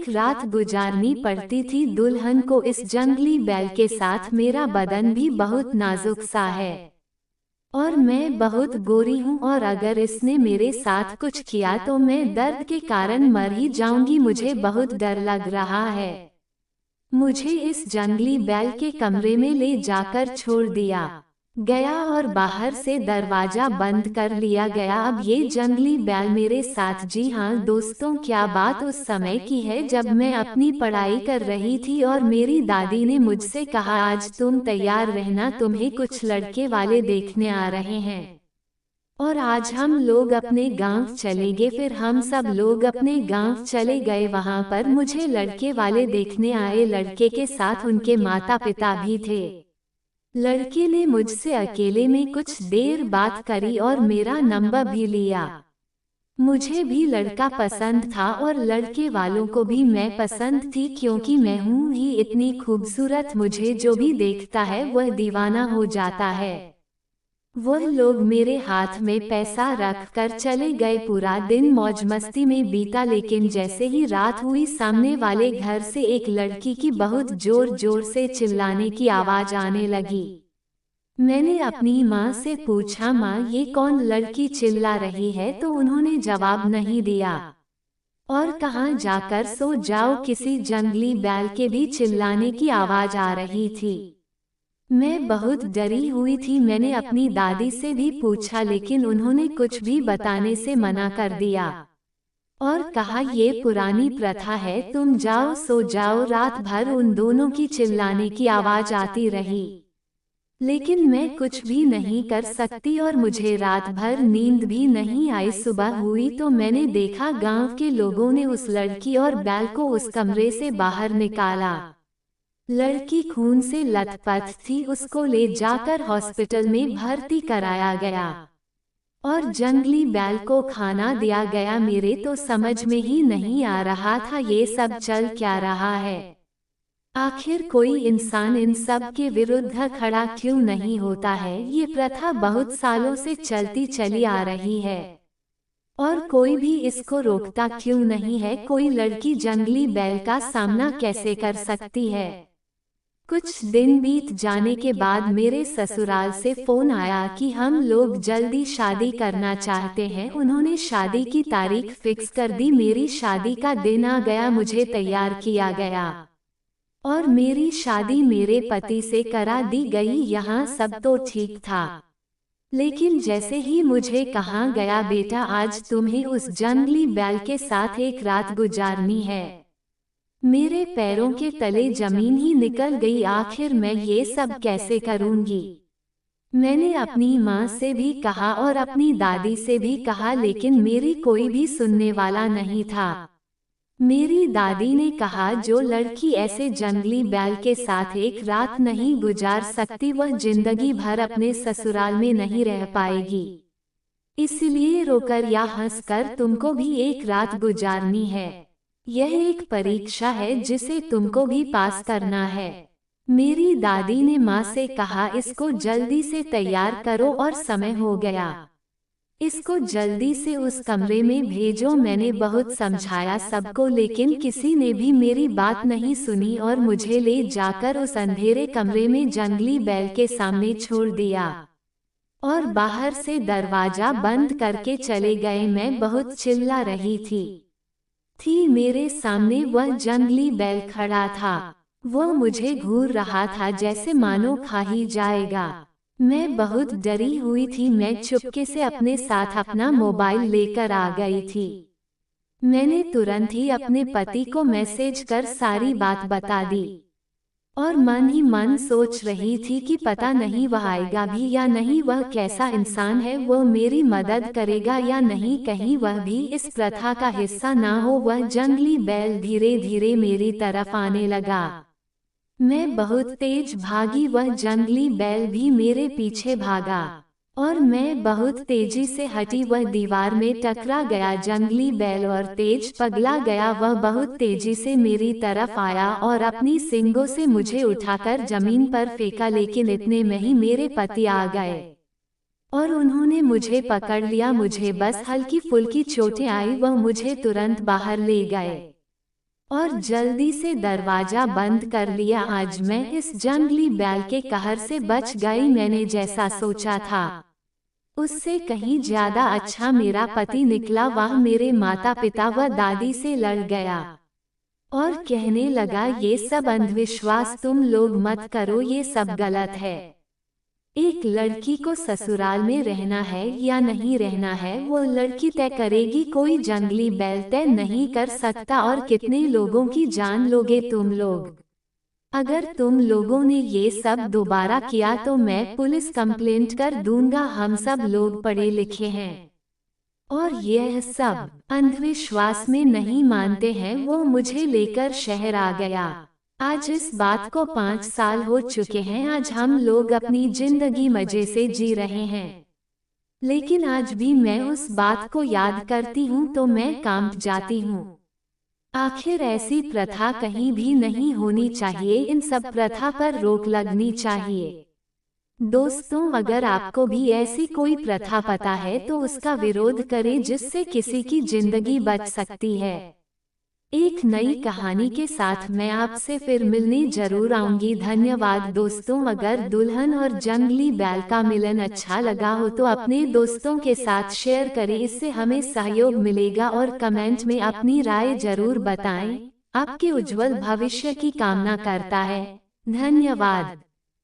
एक रात गुजारनी पड़ती थी दुल्हन को इस जंगली बैल के साथ। मेरा बदन भी बहुत नाजुक सा है और मैं बहुत गोरी हूँ, और अगर इसने मेरे साथ कुछ किया तो मैं दर्द के कारण मर ही जाऊंगी। मुझे बहुत डर लग रहा है। मुझे इस जंगली बैल के कमरे में ले जाकर छोड़ दिया गया और बाहर से दरवाजा बंद कर लिया गया। अब ये जंगली बैल मेरे साथ। जी हाँ दोस्तों, क्या बात उस समय की है जब मैं अपनी पढ़ाई कर रही थी और मेरी दादी ने मुझसे कहा, आज तुम तैयार रहना, तुम्हें कुछ लड़के वाले देखने आ रहे हैं और आज हम लोग अपने गांव चलेंगे। फिर हम सब लोग अपने गांव चले गए। वहां पर मुझे लड़के वाले देखने आए। लड़के के साथ उनके माता पिता भी थे। लड़के ने मुझसे अकेले में कुछ देर बात करी और मेरा नंबर भी लिया। मुझे भी लड़का पसंद था और लड़के वालों को भी मैं पसंद थी, क्योंकि मैं हूँ ही इतनी खूबसूरत। मुझे जो भी देखता है वह दीवाना हो जाता है। वह लोग मेरे हाथ में पैसा रख कर चले गए। पूरा दिन मौज मस्ती में बीता, लेकिन जैसे ही रात हुई सामने वाले घर से एक लड़की की बहुत जोर जोर से चिल्लाने की आवाज आने लगी। मैंने अपनी माँ से पूछा, माँ ये कौन लड़की चिल्ला रही है? तो उन्होंने जवाब नहीं दिया और कहा, जाकर सो जाओ। किसी जंगली बैल के भी चिल्लाने की आवाज आ रही थी। मैं बहुत डरी हुई थी। मैंने अपनी दादी से भी पूछा, लेकिन उन्होंने कुछ भी बताने से मना कर दिया और कहा, ये पुरानी प्रथा है, तुम जाओ सो जाओ। रात भर उन दोनों की चिल्लाने की आवाज आती रही, लेकिन मैं कुछ भी नहीं कर सकती और मुझे रात भर नींद भी नहीं आई। सुबह हुई तो मैंने देखा गांव के लोगों ने उस लड़की और बैल को उस कमरे से बाहर निकाला। लड़की खून से लथपथ थी। उसको ले जाकर हॉस्पिटल में भर्ती कराया गया और जंगली बैल को खाना दिया गया। मेरे तो समझ में ही नहीं आ रहा था ये सब चल क्या रहा है। आखिर कोई इंसान इन सब के विरुद्ध खड़ा क्यों नहीं होता है? ये प्रथा बहुत सालों से चलती चली आ रही है और कोई भी इसको रोकता क्यों नहीं है? कोई लड़की जंगली बैल का सामना कैसे कर सकती है? कुछ दिन बीत जाने के बाद मेरे ससुराल से फोन आया कि हम लोग जल्दी शादी करना चाहते हैं। उन्होंने शादी की तारीख फिक्स कर दी। मेरी शादी का दिन आ गया, मुझे तैयार किया गया और मेरी शादी मेरे पति से करा दी गई। यहाँ सब तो ठीक था, लेकिन जैसे ही मुझे कहा गया, बेटा आज तुम्हें उस जंगली बैल के साथ एक रात गुजारनी है, मेरे पैरों के तले जमीन ही निकल गई। आखिर मैं ये सब कैसे करूंगी? मैंने अपनी माँ से भी कहा और अपनी दादी से भी कहा, लेकिन मेरी कोई भी सुनने वाला नहीं था। मेरी दादी ने कहा, जो लड़की ऐसे जंगली बैल के साथ एक रात नहीं गुजार सकती, वह जिंदगी भर अपने ससुराल में नहीं रह पाएगी। इसलिए रोकर या हंसकर तुमको भी एक रात गुजारनी है। यह एक परीक्षा है जिसे तुमको भी पास करना है। मेरी दादी ने माँ से कहा, इसको जल्दी से तैयार करो और समय हो गया, इसको जल्दी से उस कमरे में भेजो। मैंने बहुत समझाया सबको, लेकिन किसी ने भी मेरी बात नहीं सुनी और मुझे ले जाकर उस अंधेरे कमरे में जंगली बैल के सामने छोड़ दिया और बाहर से दरवाजा बंद करके चले गए। मैं बहुत चिल्ला रही थी मेरे सामने वह जंगली बैल खड़ा था। वह मुझे घूर रहा था जैसे मानो खा ही जाएगा। मैं बहुत डरी हुई थी। मैं चुपके से अपने साथ अपना मोबाइल लेकर आ गई थी। मैंने तुरंत ही अपने पति को मैसेज कर सारी बात बता दी और मन ही मन सोच रही थी कि पता नहीं वह आएगा भी या नहीं, वह कैसा इंसान है, वह मेरी मदद करेगा या नहीं, कहीं वह भी इस प्रथा का हिस्सा ना हो। वह जंगली बैल धीरे धीरे मेरी तरफ आने लगा। मैं बहुत तेज भागी, वह जंगली बैल भी मेरे पीछे भागा और मैं बहुत तेजी से हटी। वह दीवार में टकरा गया जंगली बैल और तेज पगला गया। वह बहुत तेजी से मेरी तरफ आया और अपनी सींगों से मुझे उठाकर जमीन पर फेंका, लेकिन इतने में ही मेरे पति आ गए और उन्होंने मुझे पकड़ लिया। मुझे बस हल्की फुल्की चोटें आई। वह मुझे तुरंत बाहर ले गए और जल्दी से दरवाजा बंद कर लिया। आज मैं इस जंगली बैल के कहर से बच गई। मैंने जैसा सोचा था उससे कहीं ज्यादा अच्छा मेरा पति निकला। वह मेरे माता पिता व दादी से लड़ गया और कहने लगा, ये सब अंधविश्वास तुम लोग मत करो, ये सब गलत है। एक लड़की को ससुराल में रहना है या नहीं रहना है वो लड़की तय करेगी, कोई जंगली बैल तय नहीं कर सकता। और कितने लोगों की जान लोगे तुम लोग? अगर तुम लोगों ने ये सब दोबारा किया तो मैं पुलिस कंप्लेंट कर दूंगा। हम सब लोग पढ़े लिखे हैं और यह सब अंधविश्वास में नहीं मानते हैं। वो मुझे लेकर शहर आ गया। आज इस बात को 5 साल हो चुके हैं। आज हम लोग अपनी जिंदगी मजे से जी रहे हैं, लेकिन आज भी मैं उस बात को याद करती हूँ तो मैं कांप जाती हूँ। आखिर ऐसी प्रथा कहीं भी नहीं होनी चाहिए। इन सब प्रथा पर रोक लगनी चाहिए। दोस्तों, अगर आपको भी ऐसी कोई प्रथा पता है तो उसका विरोध करें जिससे किसी की जिंदगी बच सकती है। एक नई कहानी के साथ मैं आपसे फिर मिलने जरूर आऊंगी। धन्यवाद दोस्तों। अगर दुल्हन और जंगली बैल का मिलन अच्छा लगा हो तो अपने दोस्तों के साथ शेयर करें, इससे हमें सहयोग मिलेगा। और कमेंट में अपनी राय जरूर बताएं। आपके उज्जवल भविष्य की कामना करता है। धन्यवाद।